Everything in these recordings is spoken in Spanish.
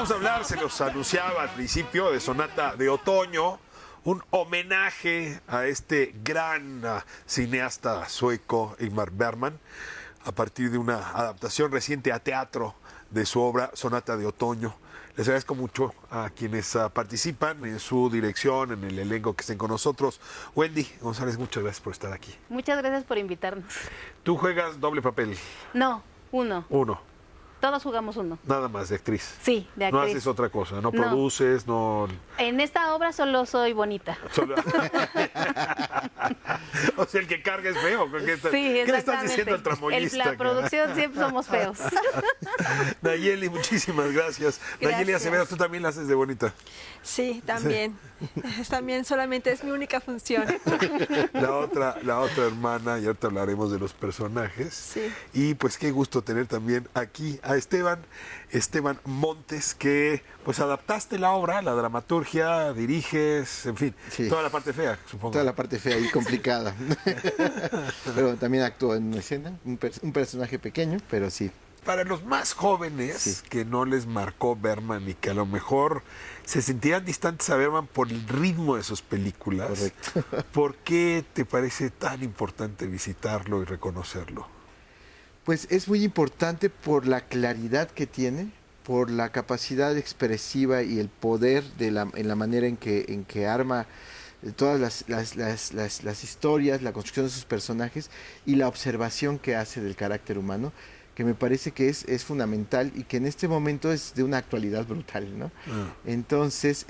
Vamos a hablar, se los anunciaba al principio, de Sonata de Otoño, un homenaje a este gran cineasta sueco, Ingmar Bergman, a partir de una adaptación reciente a teatro de su obra Sonata de Otoño. Les agradezco mucho a quienes participan en su dirección, en el elenco que estén con nosotros. Wendy González, muchas gracias por estar aquí. Muchas gracias por invitarnos. ¿Tú juegas doble papel? No, uno. Uno. Todos jugamos uno. Nada más, de actriz. Sí, de actriz. No haces otra cosa, no produces, no... En esta obra solo soy bonita. Solo... O sea, el que carga es feo. ¿Qué le estás diciendo al tramoyista? La producción siempre somos feos. Nayeli, muchísimas gracias. Nayeli Acevedo, tú también la haces de bonita. Sí, también. Sí. También solamente es mi única función. La otra hermana, y ahorita hablaremos de los personajes. Sí. Y pues qué gusto tener también aquí a Esteban Montes, que pues adaptaste la obra, la dramaturgia, diriges, en fin, sí, toda la parte fea, supongo. Toda la parte fea y complicada. Pero también actúo en una escena, un personaje pequeño, pero sí. Para los más jóvenes, sí, que no les marcó Bergman y que a lo mejor se sentían distantes a Bergman por el ritmo de sus películas, correcto, ¿por qué te parece tan importante visitarlo y reconocerlo? Pues es muy importante por la claridad que tiene, por la capacidad expresiva y el poder en la manera en que arma todas las historias, la construcción de sus personajes y la observación que hace del carácter humano, que me parece que es fundamental y que en este momento es de una actualidad brutal, ¿no? Entonces,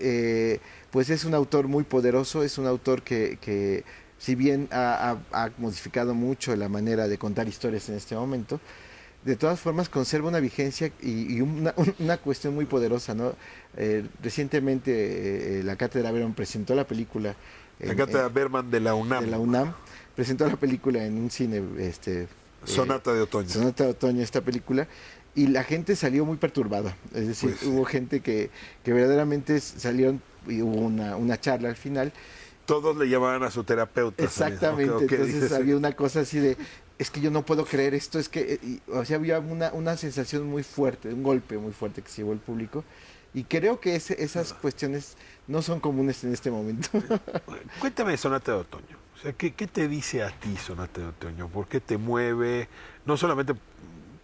pues es un autor muy poderoso, es un autor que si bien ha modificado mucho la manera de contar historias en este momento, de todas formas conserva una vigencia y una cuestión muy poderosa, ¿no? Recientemente la Cátedra Bergman presentó la película. La Cátedra Bergman de la UNAM. De la UNAM. Presentó la película en un cine. Sonata de Otoño. Sonata de Otoño, esta película. Y la gente salió muy perturbada. Es decir, pues, hubo gente que verdaderamente salieron y hubo una charla al final. Todos le llamaban a su terapeuta. Exactamente, okay, entonces había una cosa así de, es que yo no puedo creer esto, es que, o sea, había una sensación muy fuerte, un golpe muy fuerte que se llevó el público, y creo que esas cuestiones no son comunes en este momento. Cuéntame de Sonata de Otoño, o sea, ¿qué te dice a ti Sonata de Otoño? ¿Por qué te mueve? No solamente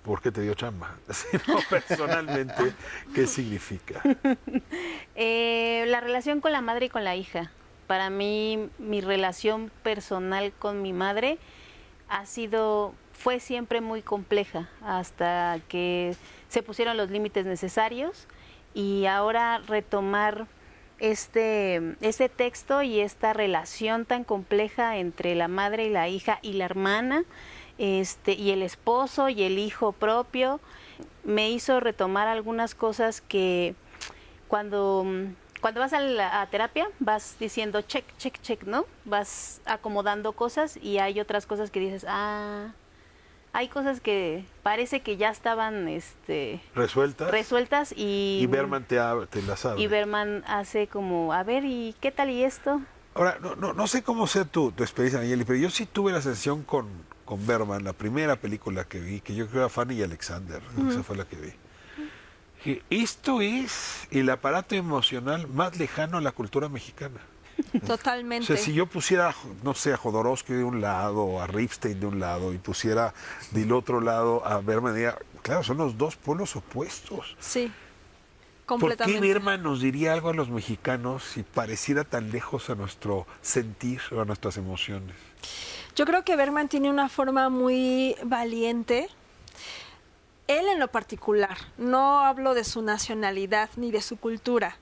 porque te dio chamba, sino personalmente, ¿qué significa? La relación con la madre y con la hija. Para mí, mi relación personal con mi madre fue siempre muy compleja hasta que se pusieron los límites necesarios, y ahora retomar este texto y esta relación tan compleja entre la madre y la hija y la hermana, y el esposo y el hijo propio, me hizo retomar algunas cosas que cuando vas a terapia, vas diciendo check, check, check, ¿no? Vas acomodando cosas y hay otras cosas que dices, hay cosas que parece que ya estaban resueltas y Bergman te las abre. Y Bergman hace como, a ver, ¿y qué tal y esto? Ahora, no sé cómo sea tu experiencia, Nayeli, pero yo sí tuve la sensación con Bergman, la primera película que vi, que yo creo era Fanny y Alexander, esa fue la que vi. Esto es el aparato emocional más lejano a la cultura mexicana. Totalmente. O sea, si yo pusiera, no sé, a Jodorowsky de un lado, o a Ripstein de un lado, y pusiera del otro lado a Bergman, diría, claro, son los dos polos opuestos. Sí, completamente. ¿Por qué Bergman nos diría algo a los mexicanos si pareciera tan lejos a nuestro sentir o a nuestras emociones? Yo creo que Bergman tiene una forma muy valiente. Él en lo particular, no hablo de su nacionalidad ni de su cultura.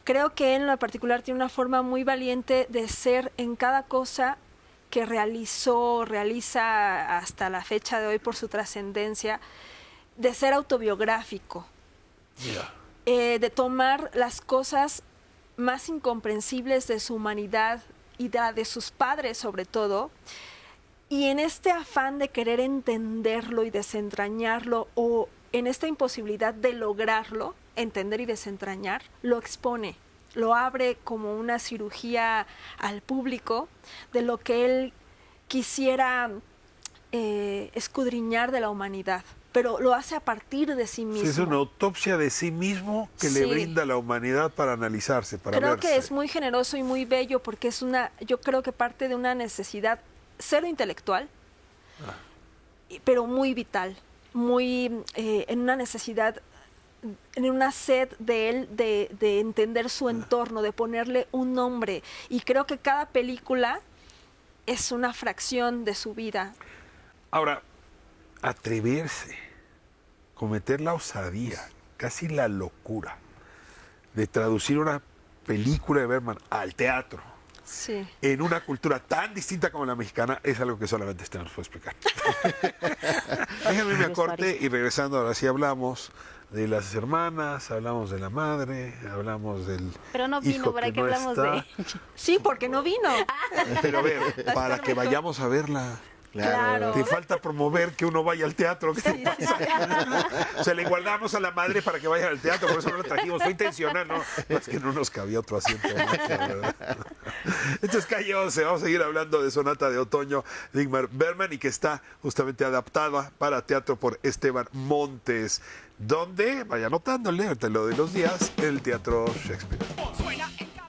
Creo que él en lo particular tiene una forma muy valiente de ser en cada cosa que realiza hasta la fecha de hoy por su trascendencia, de ser autobiográfico, de tomar las cosas más incomprensibles de su humanidad y de sus padres sobre todo, y en este afán de querer entenderlo y desentrañarlo, o en esta imposibilidad de lograrlo, entender y desentrañar, lo expone, lo abre como una cirugía al público de lo que él quisiera escudriñar de la humanidad. pero lo hace a partir de sí Sí, mismo. es una autopsia de sí mismo que le Sí. brinda a la humanidad para analizarse, para Creo verse. que es muy generoso y muy bello porque yo creo que parte de una necesidad cero intelectual, pero muy vital, muy en una necesidad, en una sed de él de entender su entorno, de ponerle un nombre. Y creo que cada película es una fracción de su vida. Ahora, atreverse, cometer la osadía, casi la locura, de traducir una película de Bergman al teatro, Sí. en una cultura tan distinta como la mexicana, es algo que solamente este nos puede explicar. Déjenme irme a corte y regresando, ahora sí hablamos de las hermanas, hablamos de la madre, hablamos del Pero no vino, hijo ¿para que qué no hablamos está. de Sí, porque no vino. Pero a ver, para que vayamos a verla. Claro. Te falta promover que uno vaya al teatro. ¿Qué te pasa? O sea, le guardamos a la madre para que vaya al teatro, por eso no lo trajimos. Fue intencional, ¿no? No, es que no nos cabía otro asiento. Más, la verdad. Entonces, calle 11, vamos a seguir hablando de Sonata de Otoño de Ingmar Bergman y que está justamente adaptada para teatro por Esteban Montes. Donde, vaya anotándole, ahorita lo de los días, el Teatro Shakespeare.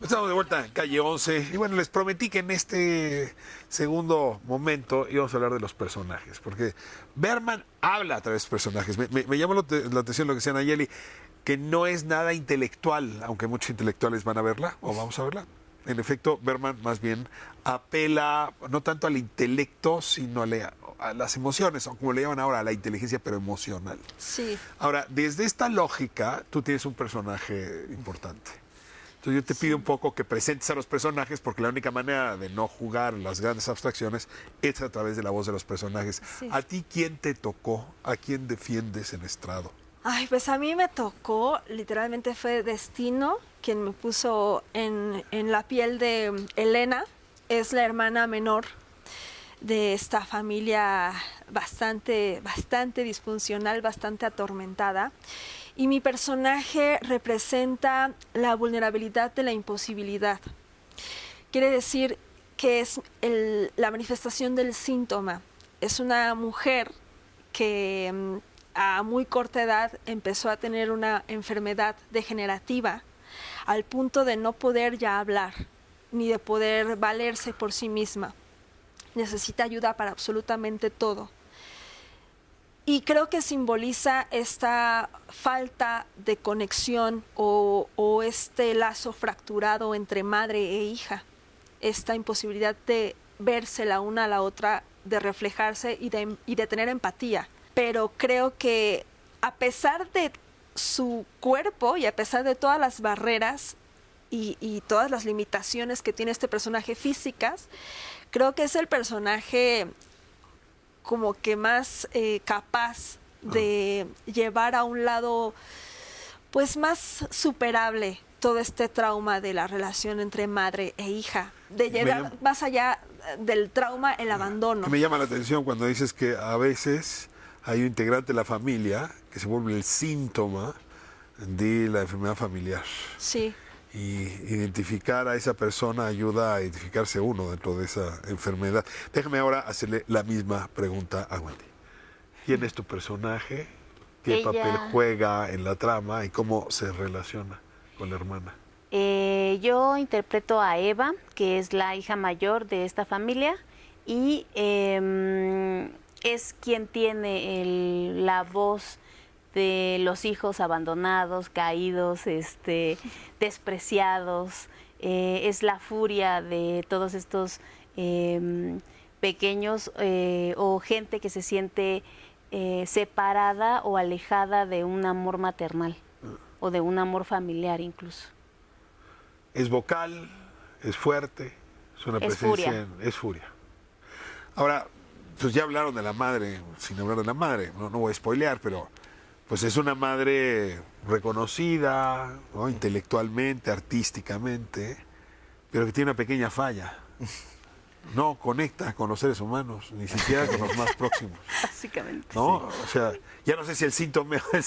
Estamos de vuelta en calle 11 y bueno, les prometí que en este segundo momento íbamos a hablar de los personajes, porque Bergman habla a través de personajes. Me llamó la atención lo que decía Nayeli, que no es nada intelectual, aunque muchos intelectuales van a verla o vamos a verla. En efecto, Bergman más bien apela no tanto al intelecto, sino a las emociones, o como le llaman ahora, a la inteligencia, pero emocional. Sí. Ahora, desde esta lógica, tú tienes un personaje importante. Entonces yo te pido un poco que presentes a los personajes porque la única manera de no jugar las grandes abstracciones es a través de la voz de los personajes. Sí. ¿A ti quién te tocó? ¿A quién defiendes en estrado? Ay, pues a mí me tocó, literalmente fue destino quien me puso en la piel de Elena. Es la hermana menor de esta familia bastante disfuncional, bastante atormentada. Y mi personaje representa la vulnerabilidad de la imposibilidad. Quiere decir que es la manifestación del síntoma. Es una mujer que a muy corta edad empezó a tener una enfermedad degenerativa al punto de no poder ya hablar, ni de poder valerse por sí misma. Necesita ayuda para absolutamente todo. Y creo que simboliza esta falta de conexión o este lazo fracturado entre madre e hija, esta imposibilidad de verse la una a la otra, de reflejarse y de tener empatía. Pero creo que a pesar de su cuerpo y a pesar de todas las barreras y todas las limitaciones que tiene este personaje físicas, creo que es el personaje como que más capaz de llevar a un lado pues más superable todo este trauma de la relación entre madre e hija, de llevar más allá del trauma el abandono. Me llama la atención cuando dices que a veces hay un integrante de la familia que se vuelve el síntoma de la enfermedad familiar. Sí. Y identificar a esa persona ayuda a identificarse uno dentro de esa enfermedad. Déjame ahora hacerle la misma pregunta a Wendy. ¿Quién es tu personaje? ¿Qué Ella... papel juega en la trama y cómo se relaciona con la hermana? Yo interpreto a Eva, que es la hija mayor de esta familia y es quien tiene la voz de los hijos abandonados, caídos, despreciados. Es la furia de todos estos pequeños o gente que se siente separada o alejada de un amor maternal o de un amor familiar incluso. Es vocal, es fuerte, es una Es presencia, furia. es furia. Ahora, pues ya hablaron de la madre, sin hablar de la madre, no voy a spoilear, pero pues es una madre reconocida, ¿no? Intelectualmente, artísticamente, pero que tiene una pequeña falla. No conecta con los seres humanos, ni siquiera con los más próximos. Básicamente. ¿No? O sea, ya no sé si el síntoma es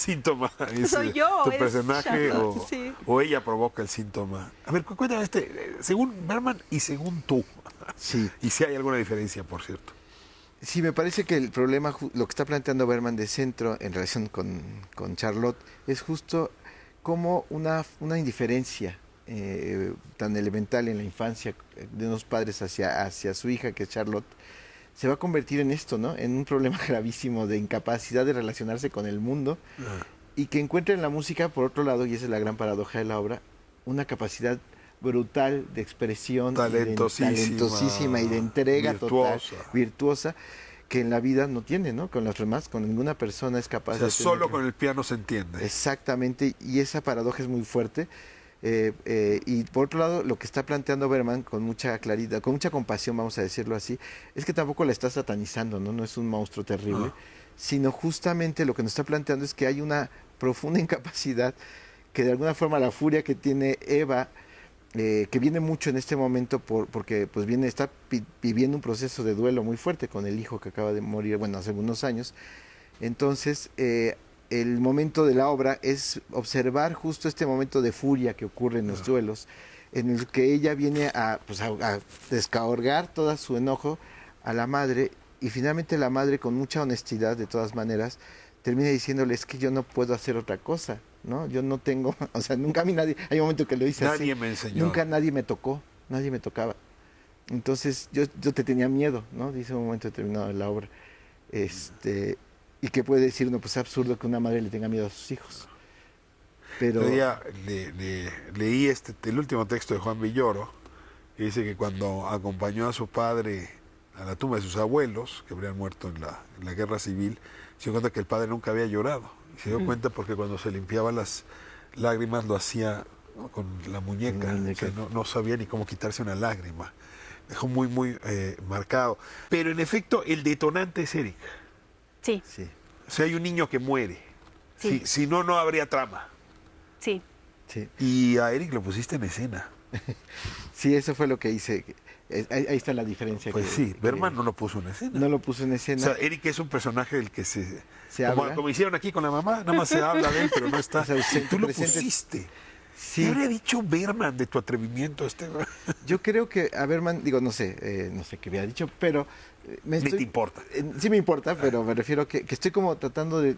Soy yo, tu es personaje Charlotte, sí. o ella provoca el síntoma. A ver, cuéntame según Bergman y según tú. Sí. Y si hay alguna diferencia, por cierto. Sí, me parece que el problema, lo que está planteando Berman de centro en relación con Charlotte, es justo como una indiferencia tan elemental en la infancia de unos padres hacia su hija, que es Charlotte, se va a convertir en esto, ¿no? En un problema gravísimo de incapacidad de relacionarse con el mundo y que encuentra en la música, por otro lado, y esa es la gran paradoja de la obra, una capacidad brutal de expresión, talentosísima y de entrega total, virtuosa, que en la vida no tiene, ¿no? Con las demás, con ninguna persona es capaz de solo con el piano se entiende. Exactamente, y esa paradoja es muy fuerte. Y por otro lado, lo que está planteando Berman con mucha claridad, con mucha compasión, vamos a decirlo así, es que tampoco la está satanizando, ¿no? No es un monstruo terrible, sino justamente lo que nos está planteando es que hay una profunda incapacidad, que de alguna forma la furia que tiene Eva, que viene mucho en este momento porque pues está viviendo un proceso de duelo muy fuerte con el hijo que acaba de morir, bueno, hace unos años. Entonces, el momento de la obra es observar justo este momento de furia que ocurre en los duelos, en el que ella viene a descargar todo su enojo a la madre, y finalmente la madre, con mucha honestidad de todas maneras, termina diciéndole: es que yo no puedo hacer otra cosa, ¿no? Yo no tengo, o sea, nunca a mí nadie, hay un momento que lo dice nadie así, me enseñó. Nunca nadie me tocó, nadie me tocaba. Entonces yo te tenía miedo, ¿no? Dice un momento determinado de la obra. Y que puede decir uno, pues es absurdo que una madre le tenga miedo a sus hijos. Pero leí el último texto de Juan Villoro, que dice que cuando acompañó a su padre a la tumba de sus abuelos, que habrían muerto en la guerra civil, se dio cuenta que el padre nunca había llorado. Y se dio cuenta porque cuando se limpiaba las lágrimas lo hacía con la muñeca. O sea, no sabía ni cómo quitarse una lágrima. Dejó muy, muy marcado. Pero en efecto, el detonante es Eric. Sí. O sea, hay un niño que muere. Sí. Si no, no habría trama. Sí. Y a Eric lo pusiste en escena. Sí, eso fue lo que hice. Ahí está la diferencia. Pues sí, Berman no lo puso en escena. No lo puso en escena. O sea, Eric es un personaje del que se habla. Como hicieron aquí con la mamá, nada más se habla de él, pero no está. O sea, tú lo pusiste. Sí. ¿Qué habría dicho Berman de tu atrevimiento? Yo creo que a Berman, no sé qué había dicho, pero... Ni te importa. Sí me importa, pero me refiero que estoy como tratando de...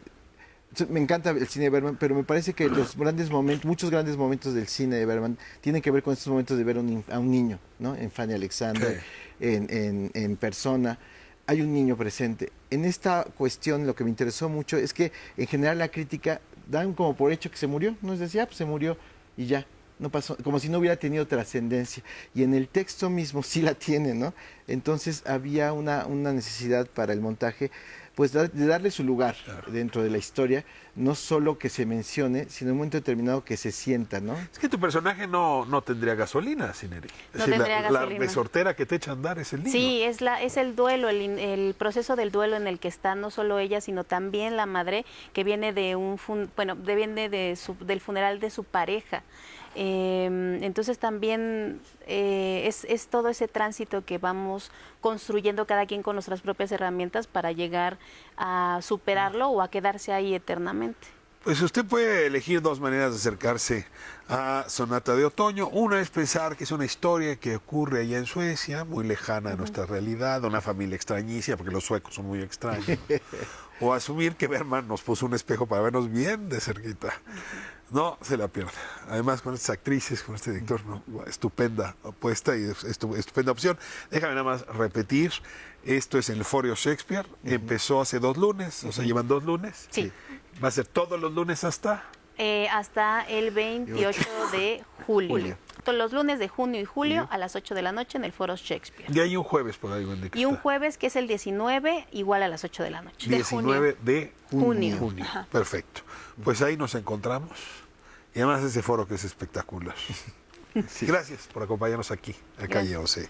Me encanta el cine de Berman, pero me parece que muchos grandes momentos del cine de Berman tienen que ver con estos momentos de ver a un niño, ¿no? En Fanny Alexander, en Persona, hay un niño presente. En esta cuestión lo que me interesó mucho es que en general la crítica dan como por hecho que se murió, ¿no? Es decir, pues se murió y ya, no pasó, como si no hubiera tenido trascendencia. Y en el texto mismo sí la tiene, ¿no? Entonces había una necesidad para el montaje, pues de darle su lugar dentro de la historia, no solo que se mencione, sino en un momento determinado que se sienta, ¿no? Es que tu personaje no tendría gasolina sin Eric. No tendría gasolina. La resortera que te echa a andar es el niño. Sí, es el duelo, el proceso del duelo en el que está no solo ella, sino también la madre, que viene del funeral de su pareja. Entonces también es todo ese tránsito que vamos construyendo cada quien con nuestras propias herramientas para llegar a superarlo o a quedarse ahí eternamente. Pues usted puede elegir dos maneras de acercarse a Sonata de Otoño. Una es pensar que es una historia que ocurre allá en Suecia, muy lejana de nuestra realidad, una familia extrañísima, porque los suecos son muy extraños. O asumir que Berman nos puso un espejo para vernos bien de cerquita. No se la pierda. Además, con estas actrices, con este director, estupenda apuesta y estupenda opción. Déjame nada más repetir. Esto es en el Foro Shakespeare. Empezó hace 2 lunes, o sea, llevan 2 lunes. Sí. Va a ser todos los lunes hasta... Hasta el 28 de julio. Todos los lunes de junio y julio a las 8 de la noche en el Foro Shakespeare. Y hay un jueves por ahí. Y un jueves que es el 19, igual a las 8 de la noche. 19 de junio. Ajá. Perfecto. Pues ahí nos encontramos. Y además ese foro que es espectacular. Sí. Gracias por acompañarnos aquí, a Calle 11.